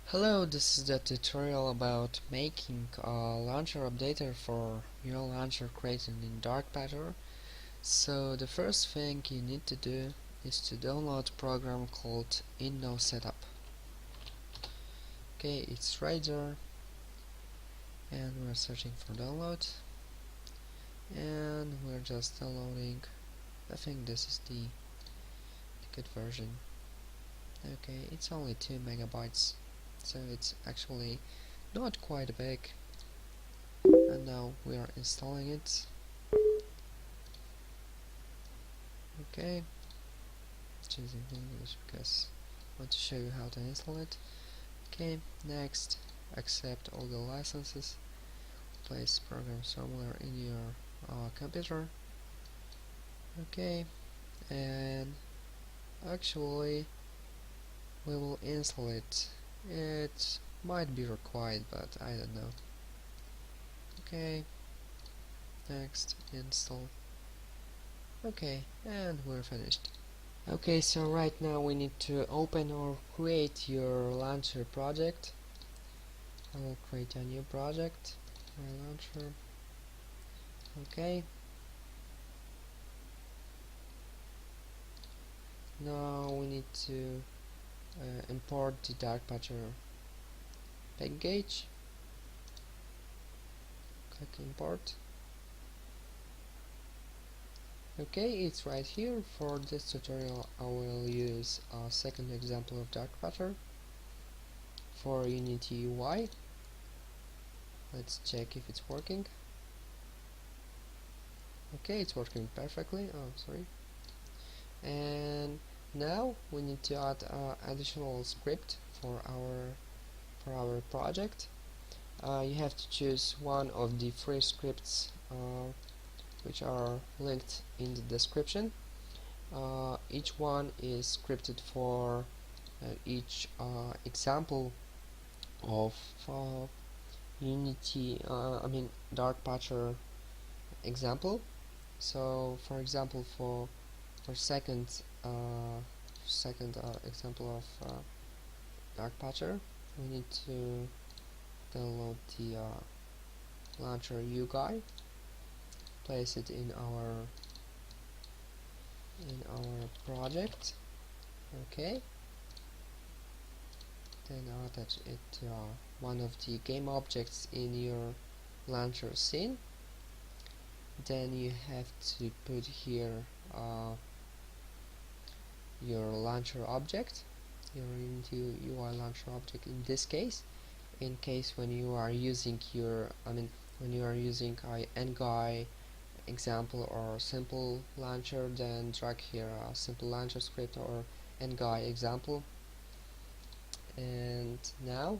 Hello, this is the tutorial about making a launcher updater for your launcher created in DarkPatcher. So the first thing you need to do is to download a program called InnoSetup. Okay, it's right there, and we're searching for download, and we're just downloading. I think this is the good version. Okay, it's only 2 megabytes, so it's actually not quite big. And now we are installing it. Okay, choosing English because I want to show you how to install it. Okay, next, accept all the licenses, place program somewhere in your computer. Okay, and actually we will install it. It might be required, but I don't know. Okay, next, install. Okay, and we're finished. Okay, so right now we need to open or create your launcher project. I will create a new project, my launcher. Okay, now we need to import the DarkPatcher package. Click import. Okay, it's right here. For this tutorial I will use a second example of DarkPatcher for Unity UI. Let's check if it's working. Okay, it's working perfectly. Oh, sorry. And now we need to add additional script for our project. You have to choose one of the free scripts which are linked in the description. Each one is scripted for each example of Unity, DarkPatcher example. So, for example, for second example of DarkPatcher, we need to download the launcher UI, place it in our project. Okay, then attach it to one of the game objects in your launcher scene. Then you have to put here your launcher object, your Unity UI launcher object in this case. In case when you are using when you are using a NGUI example or simple launcher, then drag here a simple launcher script or NGUI example. And now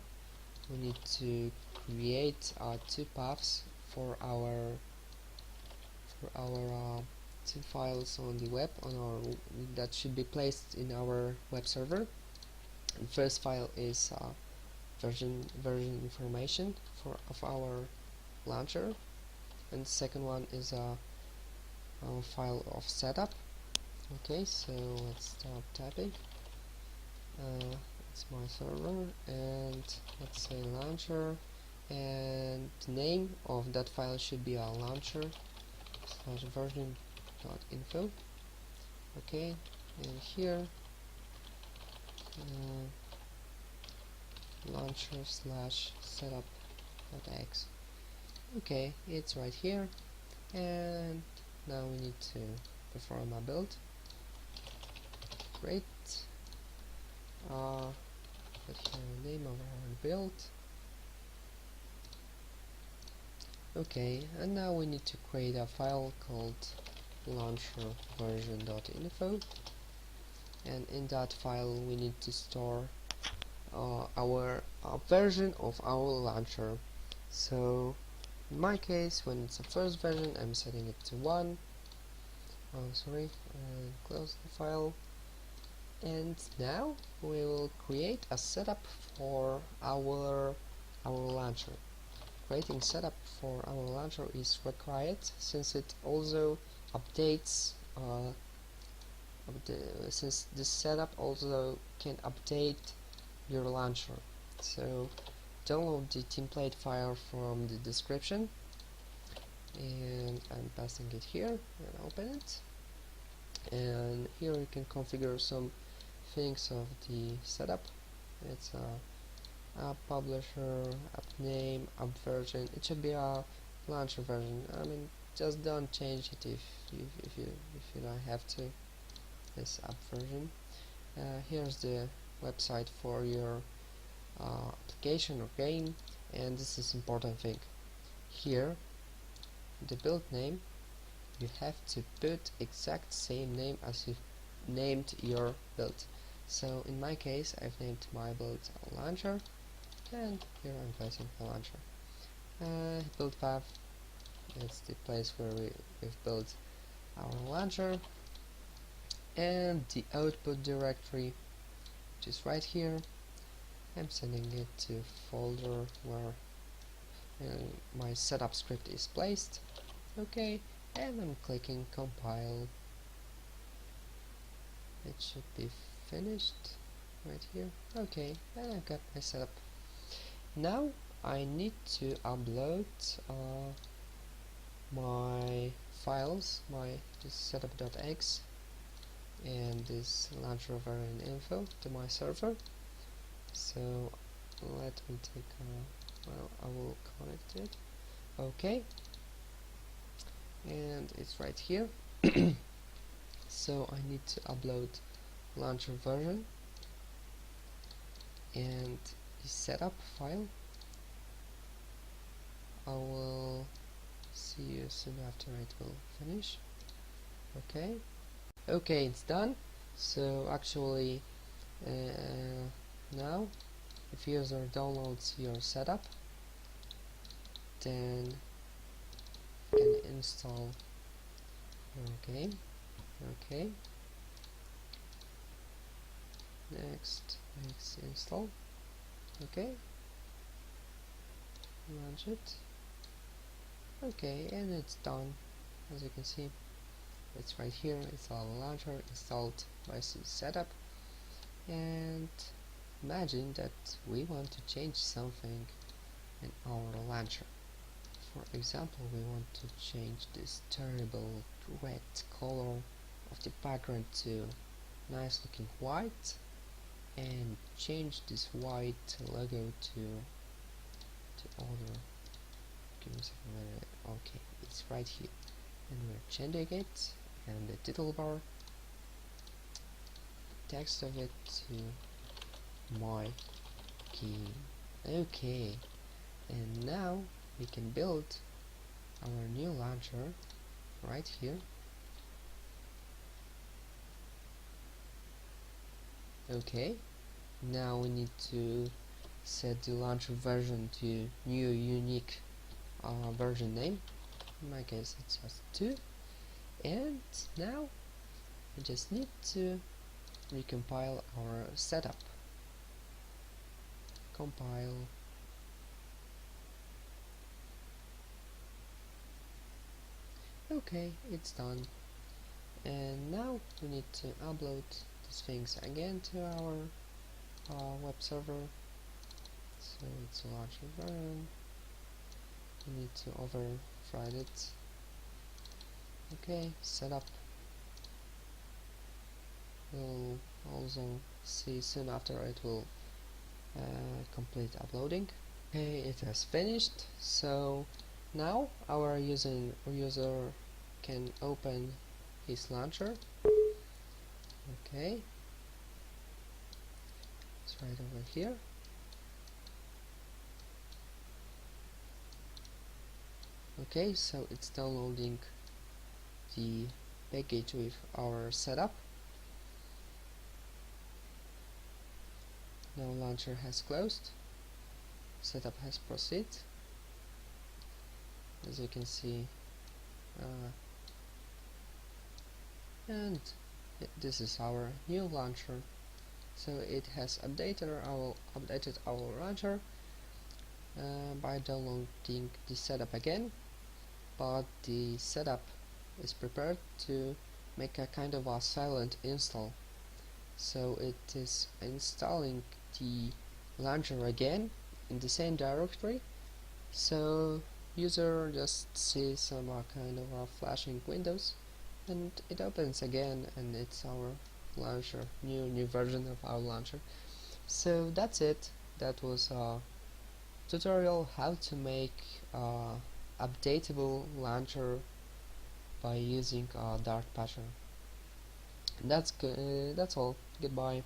we need to create two paths for our two files on the web that should be placed in our web server. The first file is version information of our launcher, and the second one is a file of setup. Okay, so let's start typing. It's my server, and let's say launcher, and the name of that file should be a launcher / version.info. Okay, and here launcher / setup.x. Okay, it's right here, and now we need to perform a build. Great. Put here the name of our build. Okay, and now we need to create a file called launcher version.info, and in that file we need to store our version of our launcher. So in my case, when it's the first version, I'm setting it to 1. Oh, sorry, close the file. And now we will create a setup for our launcher. Creating setup for our launcher is required since it also updates since this setup also can update your launcher. So download the template file from the description, and I'm pasting it here and open it. And here you can configure some things of the setup. It's a app publisher, app name, app version. It should be a launcher version. I mean, just don't change it if you don't have to. This app version. Here's the website for your application or game, and this is important thing. Here, the build name, you have to put exact same name as you named your build. So in my case, I've named my build launcher, and here I'm placing the launcher. Build path, it's the place where we've built our launcher, and the output directory, which is right here. I'm sending it to folder where my setup script is placed. Okay, and I'm clicking compile. It should be finished right here. Okay, and I've got my setup. Now I need to upload my files, this setup.x and this launcher variant info to my server. So let me take well, I will connect it. Okay, and it's right here. So I need to upload launcher version and the setup file. I will see you soon after it will finish. Okay, it's done. So actually now if user downloads your setup, then you can install your game. Okay, next install. Okay, launch it. Okay, and it's done. As you can see, it's right here. It's our launcher installed by setup. And imagine that we want to change something in our launcher. For example, we want to change this terrible red color of the background to nice looking white, and change this white logo to other. Give me a second. Okay, it's right here, and we're changing it, and the title bar, text of it to my game. Okay, and now we can build our new launcher right here. Okay, now we need to set the launcher version to new unique version name. In my case it's just 2, and now we just need to recompile our setup. Compile. Okay, it's done, and now we need to upload these things again to our web server. So it's a launcher version. We need to override it. Okay, setup. We'll also see soon after it will complete uploading. Okay, it has finished. So now our user can open his launcher. Okay, it's right over here. Okay, so it's downloading the package with our setup. Now launcher has closed, setup has proceeded. As you can see, and this is our new launcher. So it has updated our launcher by downloading the setup again, but the setup is prepared to make a kind of a silent install. So it is installing the launcher again in the same directory, so user just sees some kind of flashing windows, and it opens again, and it's our launcher, new version of our launcher. So that's it. That was a tutorial how to make updatable launcher by using DarkPatcher. That's all. Goodbye.